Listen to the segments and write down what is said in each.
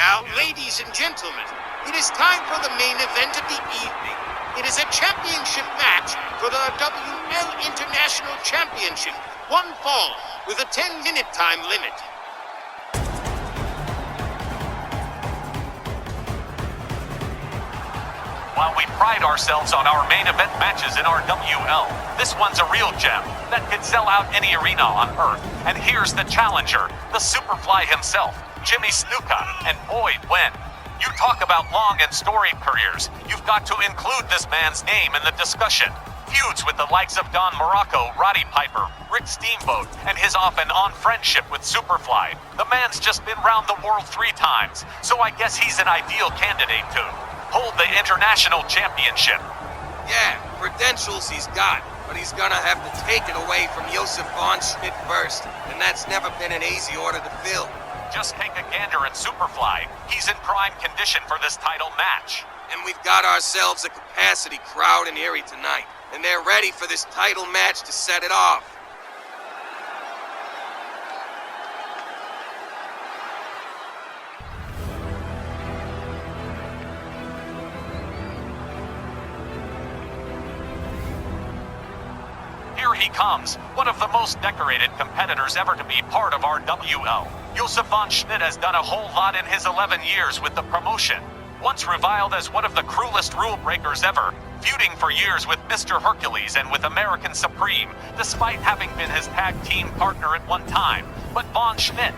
Now, ladies and gentlemen, it is time for the main event of the evening. It is a championship match for the RWL International Championship. One fall with a 10-minute time limit. While we pride ourselves on our main event matches in RWL, this one's a real gem that could sell out any arena on Earth. And here's the challenger, the Superfly himself, Jimmy Snuka, and boy, when. You talk about long and storied careers, you've got to include this man's name in the discussion. Feuds with the likes of Don Morocco, Roddy Piper, Rick Steamboat, and his off-and-on friendship with Superfly. The man's just been round the world 3 times, so I guess he's an ideal candidate to hold the International Championship. Yeah, credentials he's got, but he's gonna have to take it away from Josef Schmidt first, and that's never been an easy order to fill. Just take a gander at Superfly. He's in prime condition for this title match. And we've got ourselves a capacity crowd in Erie tonight, and they're ready for this title match to set it off. Here he comes, one of the most decorated competitors ever to be part of RWL. Josef Schmidt has done a whole lot in his 11 years with the promotion. Once reviled as one of the cruelest rule breakers ever, feuding for years with Mr. Hercules and with American Supreme, despite having been his tag team partner at one time. But Schmidt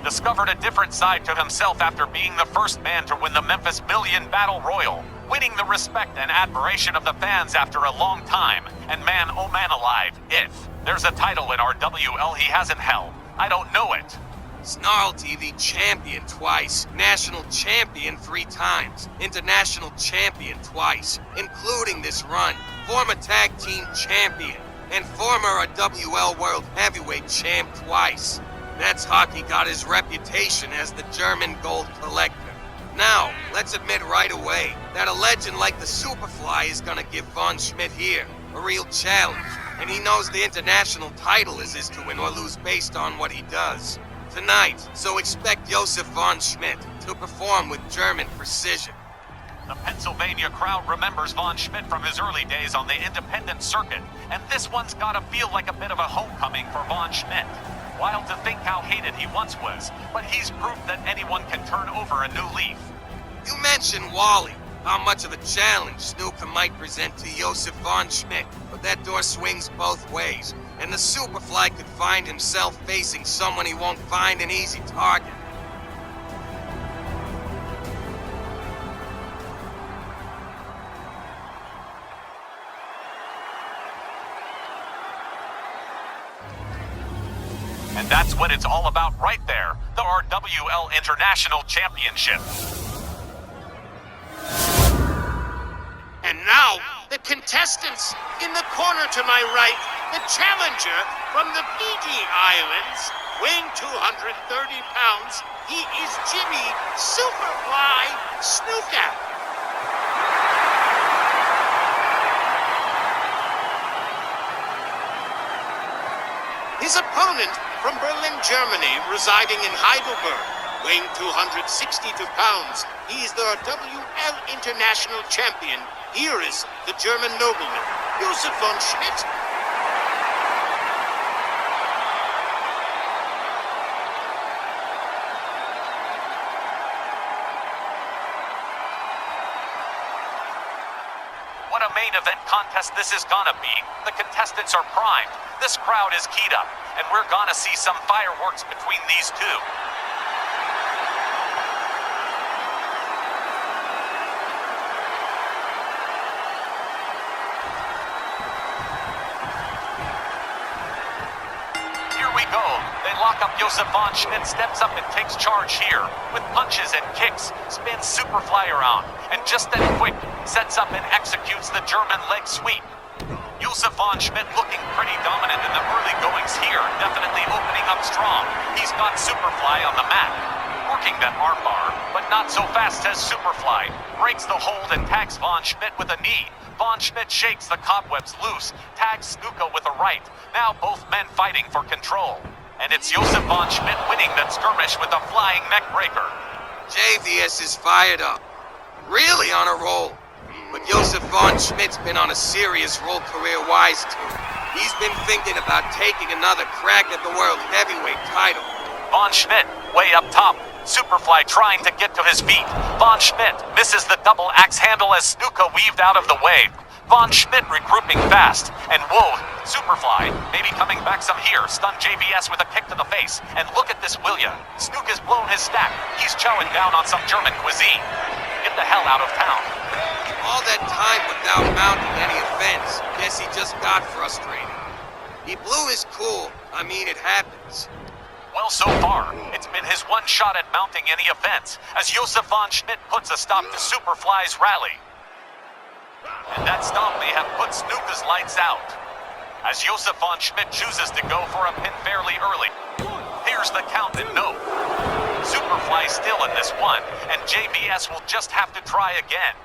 discovered a different side to himself after being the first man to win the Memphis Million Battle Royal, winning the respect and admiration of the fans after a long time. And man, oh man alive, if there's a title in RWL he hasn't held, I don't know it. Snarl TV champion twice, national champion 3 times, international champion twice, including this run, former tag team champion, and former RWL World Heavyweight champ twice. That's how he got his reputation as the German gold collector. Now, let's admit right away that a legend like the Superfly is gonna give Schmidt here a real challenge, and he knows the international title is his to win or lose based on what he does tonight, so expect Josef Schmidt to perform with German precision. The Pennsylvania crowd remembers Schmidt from his early days on the independent circuit, and this one's gotta feel like a bit of a homecoming for Schmidt. Wild to think how hated he once was, but he's proof that anyone can turn over a new leaf. You mentioned Wally, how much of a challenge Snuka might present to Josef Schmidt, but that door swings both ways, and the Superfly could find himself facing someone he won't find an easy target. And that's what it's all about right there, the RWL International Championship. And now, the contestants. In the corner to my right, the challenger from the Fiji Islands, weighing 230 pounds, he is Jimmy Superfly Snuka. His opponent from Berlin, Germany, residing in Heidelberg, weighing 262 pounds, he is the RWL International Champion. Here is the German nobleman, Josef Schmidt. What a main event contest this is gonna be. The contestants are primed. This crowd is keyed up, and we're gonna see some fireworks between these two. Go. They lock up Josef Schmidt, steps up and takes charge here. With punches and kicks, spins Superfly around, and just then quick, sets up and executes the German leg sweep. Josef Schmidt looking pretty dominant in the early goings here, definitely opening up strong. He's got Superfly on the mat, working that armbar, but not so fast as Superfly. Breaks the hold and tags Schmidt with a knee. Schmidt shakes the cobwebs loose, tags Snuka with a right. Now both men fighting for control. And it's Josef Schmidt winning that skirmish with a flying neck breaker. JVS is fired up. Really on a roll. But Josef von Schmidt's been on a serious roll career-wise too. He's been thinking about taking another crack at the World Heavyweight title. Von Schmidt, way up top. Superfly trying to get to his feet. Von Schmidt misses the double axe handle as Snuka weaved out of the way. Von Schmidt regrouping fast. And whoa, Superfly maybe coming back some here. Stun JVS with a kick to the face. And look at this Willia. Snuka's blown his stack. He's chowing down on some German cuisine. Get the hell out of town. All that time without mounting any offense. Guess he just got frustrated. He blew his cool. I mean, it happens. Well, so far, it's been his one shot at mounting any offense, as Josef von Schmidt puts a stop to Superfly's rally. And that stop may have put Snuka's lights out, as Josef von Schmidt chooses to go for a pin fairly early. Here's the count and no. Superfly still in this one, and JVS will just have to try again.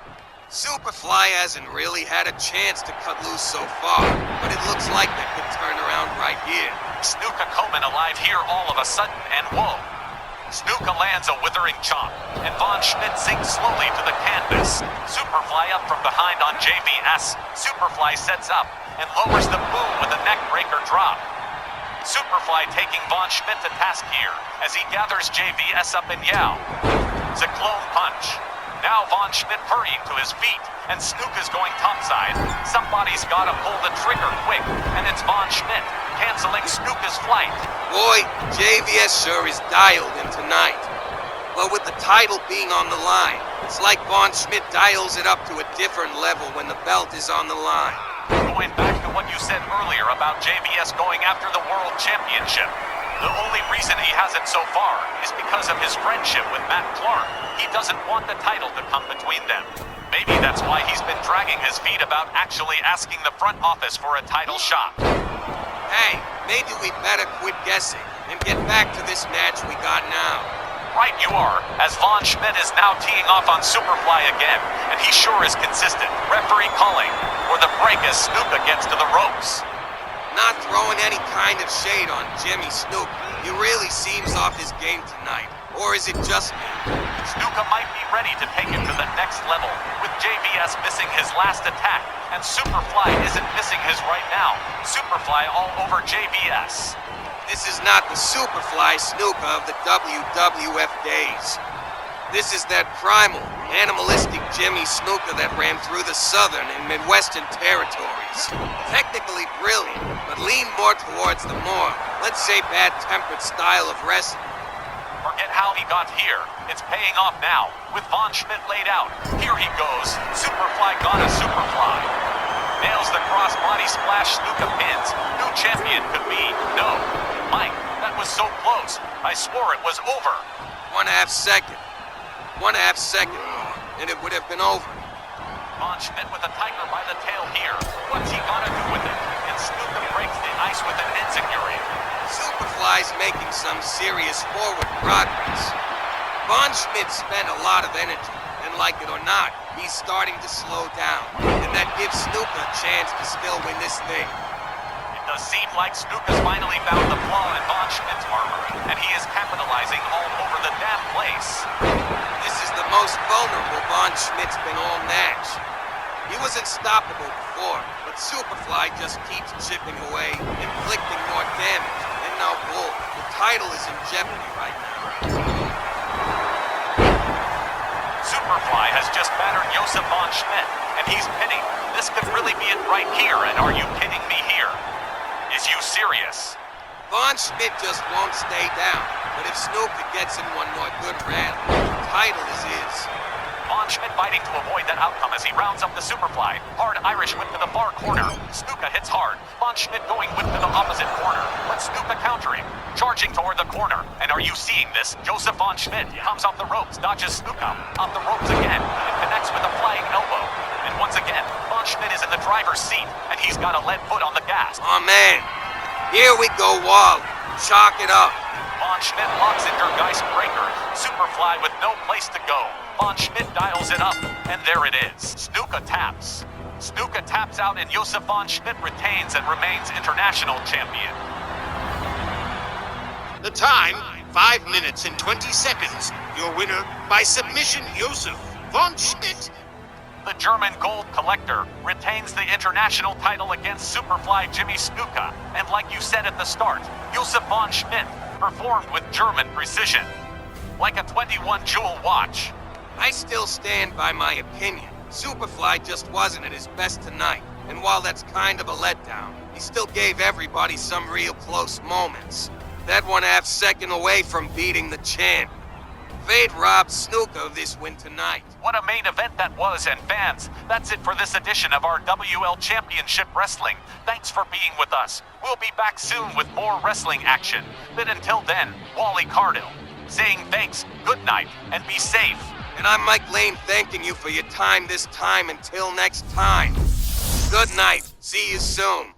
Superfly hasn't really had a chance to cut loose so far, but it looks like they could turn around right here. Snuka Komen alive here all of a sudden, and whoa. Snuka lands a withering chop, and Von Schmidt sinks slowly to the canvas. Superfly up from behind on JVS. Superfly sets up and lowers the boom with a neckbreaker drop. Superfly taking Von Schmidt to task here as he gathers JVS up in Yao. Cyclone punch. Now Von Schmidt hurrying to his feet, and Snuka's going topside. Somebody's gotta pull the trigger quick, and it's Von Schmidt, canceling Snuka's flight. Boy, JVS sure is dialed in tonight. But with the title being on the line, it's like Von Schmidt dials it up to a different level when the belt is on the line. Going back to what you said earlier about JVS going after the World Championship. The only reason he hasn't so far is because of his friendship with Matt Clark. He doesn't want the title to come between them. Maybe that's why he's been dragging his feet about actually asking the front office for a title shot. Hey, maybe we better quit guessing and get back to this match we got now. Right you are, as Von Schmidt is now teeing off on Superfly again, and he sure is consistent. Referee calling for the break as Snuka gets to the ropes. Not throwing any kind of shade on Jimmy Snuka. He really seems off his game tonight. Or is it just me? Snuka might be ready to take it to the next level, with JVS missing his last attack, and Superfly isn't missing his right now. Superfly all over JVS. This is not the Superfly Snuka of the WWF days. This is that primal, animalistic Jimmy Snuka that ran through the southern and midwestern territories. Technically brilliant, but lean more towards the more, let's say, bad-tempered style of wrestling. Forget how he got here. It's paying off now, with Von Schmidt laid out. Here he goes. Superfly gonna Superfly. Nails the cross-body splash. Snuka pins. New champion could be. No. Mike, that was so close. I swore it was over. 1/2 second. 1/2 second more, and it would have been over. Von Schmidt with a tiger by the tail here. What's he gonna do with it? And Snuka breaks the ice with an enziguri. Superfly's making some serious forward progress. Von Schmidt spent a lot of energy, and like it or not, he's starting to slow down. And that gives Snuka a chance to still win this thing. It does seem like Snuka's finally found the flaw in Von Schmidt's armor, and he is capitalizing all over the damn place. This is the most vulnerable Von Schmidt's been all match. He was unstoppable before, but Superfly just keeps chipping away, inflicting more damage. And now, bull, the title is in jeopardy right now. Superfly has just battered Josef von Schmidt, and he's pinning. This could really be it right here, and are you kidding me here? Is you serious? Von Schmidt just won't stay down, but if Snuka gets in one more good rally, the title is his. Von Schmidt fighting to avoid that outcome as he rounds up the Superfly. Hard Irish whip to the far corner. Snuka hits hard. Von Schmidt going whip to the opposite corner, but Snuka countering. Charging toward the corner. And are you seeing this? Josef von Schmidt comes off the ropes, dodges Snuka. Off the ropes again, and connects with a flying elbow. And once again, Von Schmidt is in the driver's seat, and he's got a lead foot on the gas. Oh man, here we go, Wall. Chalk it up. Von Schmidt locks in her Geist breaker. Superfly with no place to go. Von Schmidt dials it up, and there it is. Snuka taps. Snuka taps out, and Josef von Schmidt retains and remains international champion. The time, 5 minutes and 20 seconds. Your winner by submission, Josef von Schmidt. The German gold collector retains the international title against Superfly Jimmy Snuka, and like you said at the start, Josef von Schmidt performed with German precision. Like a 21-jewel watch. I still stand by my opinion. Superfly just wasn't at his best tonight, and while that's kind of a letdown, he still gave everybody some real close moments. That 1/2 second away from beating the champ. Fate robbed Snuka of this win tonight. What a main event that was, and fans, that's it for this edition of our RWL Championship Wrestling. Thanks for being with us. We'll be back soon with more wrestling action. But until then, Wally Cardell, saying thanks, good night, and be safe. And I'm Mike Lane thanking you for your time this time until next time. Good night. See you soon.